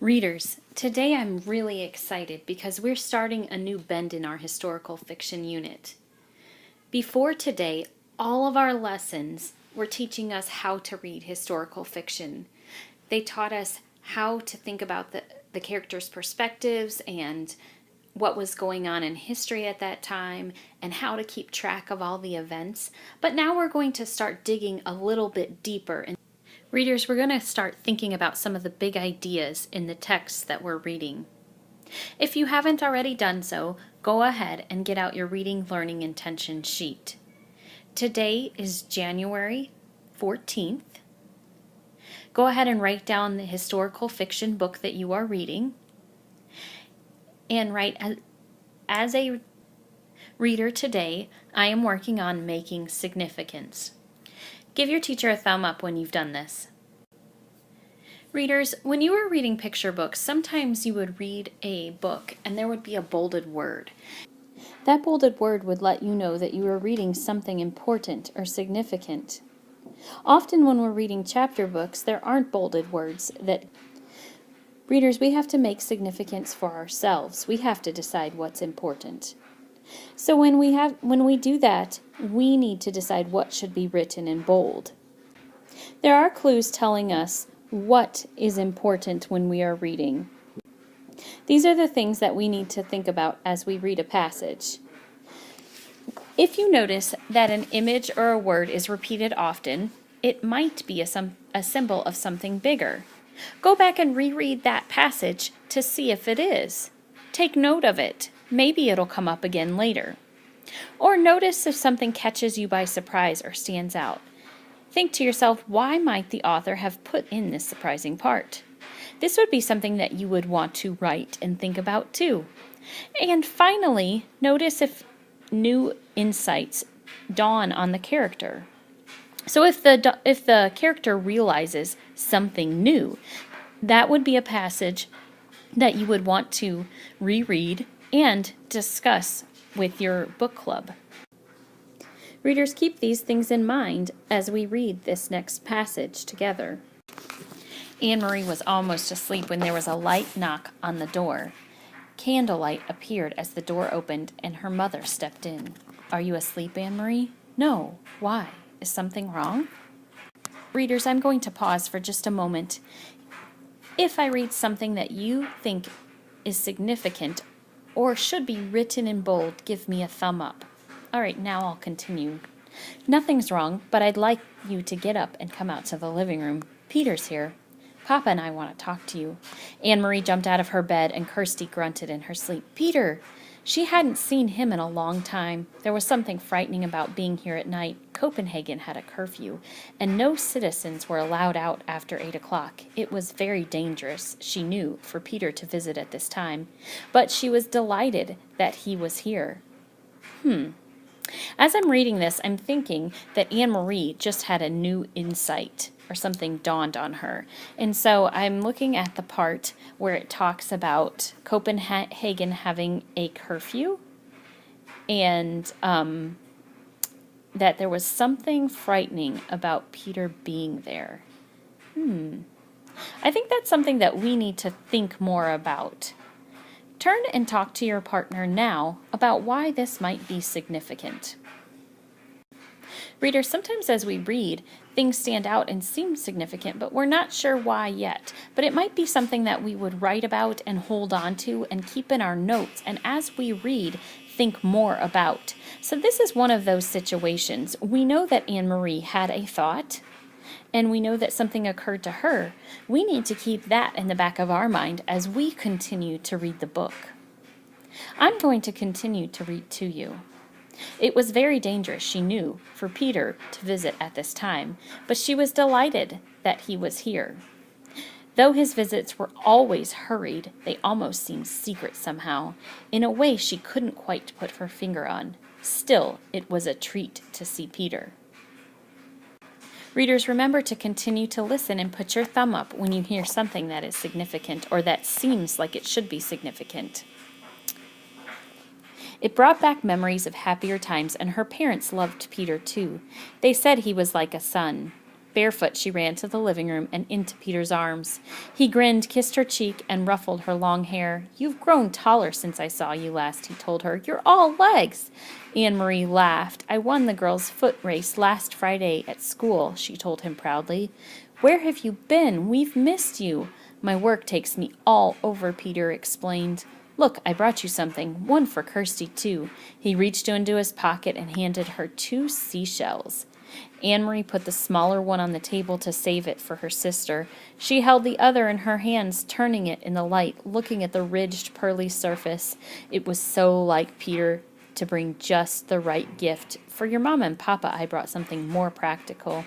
Readers, today I'm really excited because we're starting a new bend in our historical fiction unit. Before today, all of our lessons were teaching us how to read historical fiction. They taught us how to think about the characters' perspectives and what was going on in history at that time and how to keep track of all the events. But now we're going to start digging a little bit deeper. Readers, we're going to start thinking about some of the big ideas in the texts that we're reading. If you haven't already done so, go ahead and get out your reading learning intention sheet. Today is January 14th. Go ahead and write down the historical fiction book that you are reading and write, as a reader today, I am working on making significance. Give your teacher a thumb up when you've done this. Readers, when you were reading picture books, sometimes you would read a book and there would be a bolded word. That bolded word would let you know that you were reading something important or significant. Often when we're reading chapter books, there aren't bolded words that... Readers, we have to make significance for ourselves. We have to decide what's important. So when we do that, we need to decide what should be written in bold. There are clues telling us what is important when we are reading. These are the things that we need to think about as we read a passage. If you notice that an image or a word is repeated often, it might be a symbol of something bigger. Go back and reread that passage to see if it is. Take note of it. Maybe it'll come up again later. Or notice if something catches you by surprise or stands out. Think to yourself, why might the author have put in this surprising part? This would be something that you would want to write and think about too. And finally, notice if new insights dawn on the character. So if the character realizes something new, that would be a passage that you would want to reread and discuss with your book club. Readers, keep these things in mind as we read this next passage together. Anne-Marie was almost asleep when there was a light knock on the door. Candlelight appeared as the door opened and her mother stepped in. "Are you asleep, Anne-Marie?" "No. Why? Is something wrong?" Readers, I'm going to pause for just a moment. If I read something that you think is significant or should be written in bold, give me a thumb up. All right, now I'll continue. Nothing's wrong, but I'd like you to get up and come out to the living room. Peter's here. Papa and I want to talk to you. Anne-Marie jumped out of her bed and Kirsty grunted in her sleep. Peter! She hadn't seen him in a long time. There was something frightening about being here at night. Copenhagen had a curfew, and no citizens were allowed out after 8 o'clock. It was very dangerous, she knew, for Peter to visit at this time, but she was delighted that he was here. As I'm reading this, I'm thinking that Anne-Marie just had a new insight, or something dawned on her. And so I'm looking at the part where it talks about Copenhagen having a curfew and that there was something frightening about Peter being there. I think that's something that we need to think more about. Turn and talk to your partner now about why this might be significant. Readers, sometimes as we read, things stand out and seem significant, but we're not sure why yet. But it might be something that we would write about and hold on to and keep in our notes, and as we read, think more about. So this is one of those situations. We know that Anne-Marie had a thought, and we know that something occurred to her. We need to keep that in the back of our mind as we continue to read the book. I'm going to continue to read to you. It was very dangerous, she knew, for Peter to visit at this time, but she was delighted that he was here. Though his visits were always hurried, they almost seemed secret somehow, in a way she couldn't quite put her finger on. Still, it was a treat to see Peter. Readers, remember to continue to listen and put your thumb up when you hear something that is significant or that seems like it should be significant. It brought back memories of happier times, and her parents loved Peter too. They said he was like a son. Barefoot, she ran to the living room and into Peter's arms. He grinned, kissed her cheek, and ruffled her long hair. "You've grown taller since I saw you last," he told her. "You're all legs." Anne-Marie laughed. "I won the girls' foot race last Friday at school," she told him proudly. "Where have you been? We've missed you." "My work takes me all over," Peter explained. "Look, I brought you something. One for Kirsty, too." He reached into his pocket and handed her 2 seashells. Anne-Marie put the smaller one on the table to save it for her sister. She held the other in her hands, turning it in the light, looking at the ridged, pearly surface. It was so like Peter to bring just the right gift. "For your mama and papa, I brought something more practical."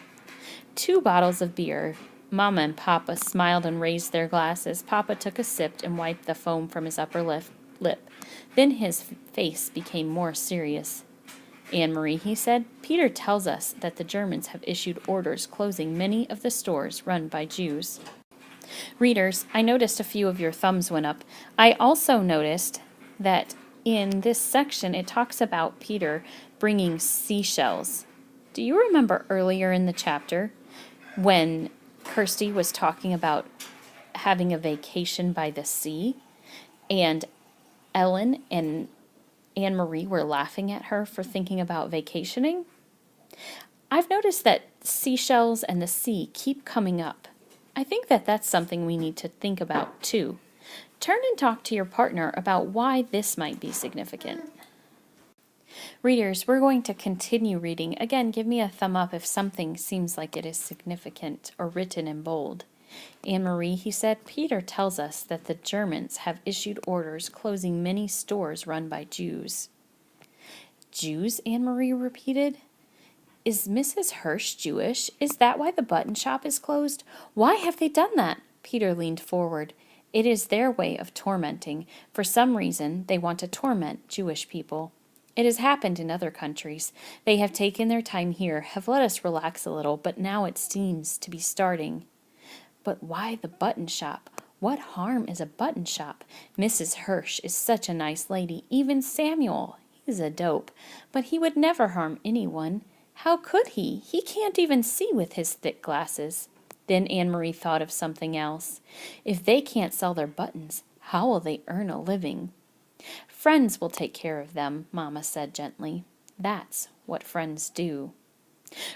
2 bottles of beer. Mama and Papa smiled and raised their glasses. Papa took a sip and wiped the foam from his upper lip. Then his face became more serious. "Anne-Marie," he said, "Peter tells us that the Germans have issued orders closing many of the stores run by Jews." Readers, I noticed a few of your thumbs went up. I also noticed that in this section it talks about Peter bringing seashells. Do you remember earlier in the chapter when Kirsty was talking about having a vacation by the sea, and Ellen and Anne-Marie were laughing at her for thinking about vacationing? I've noticed that seashells and the sea keep coming up. I think that that's something we need to think about too. Turn and talk to your partner about why this might be significant. Readers, we're going to continue reading. Again, give me a thumb up if something seems like it is significant or written in bold. "Anne-Marie," he said, "Peter tells us that the Germans have issued orders closing many stores run by Jews." "Jews?" Anne-Marie repeated. "Is Mrs. Hirsch Jewish? Is that why the button shop is closed? Why have they done that?" Peter leaned forward. "It is their way of tormenting. For some reason, they want to torment Jewish people. It has happened in other countries. They have taken their time here, have let us relax a little, but now it seems to be starting." "But why the button shop? What harm is a button shop? Mrs. Hirsch is such a nice lady. Even Samuel, he's a dope, but he would never harm anyone. How could he? He can't even see with his thick glasses." Then Anne-Marie thought of something else. "If they can't sell their buttons, how will they earn a living?" "Friends will take care of them," Mama said gently. "That's what friends do."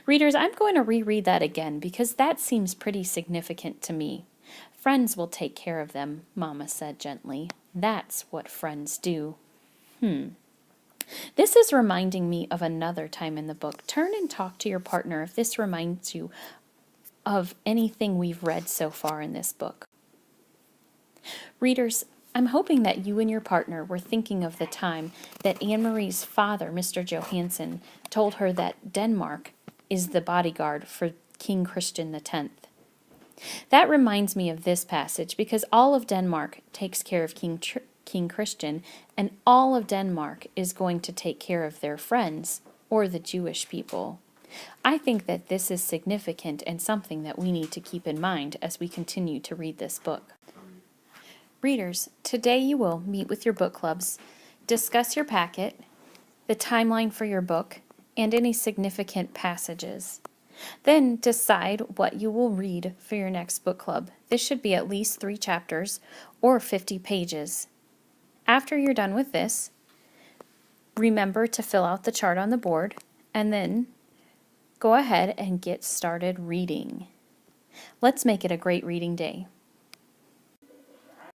Readers, I'm going to reread that again because that seems pretty significant to me. "Friends will take care of them," Mama said gently. "That's what friends do." This is reminding me of another time in the book. Turn and talk to your partner if this reminds you of anything we've read so far in this book. Readers, I'm hoping that you and your partner were thinking of the time that Anne-Marie's father, Mr. Johansen, told her that Denmark is the bodyguard for King Christian X. That reminds me of this passage because all of Denmark takes care of King Christian, and all of Denmark is going to take care of their friends, or the Jewish people. I think that this is significant and something that we need to keep in mind as we continue to read this book. Readers, today you will meet with your book clubs, discuss your packet, the timeline for your book, and any significant passages. Then decide what you will read for your next book club. This should be at least 3 chapters or 50 pages. After you're done with this, remember to fill out the chart on the board and then go ahead and get started reading. Let's make it a great reading day.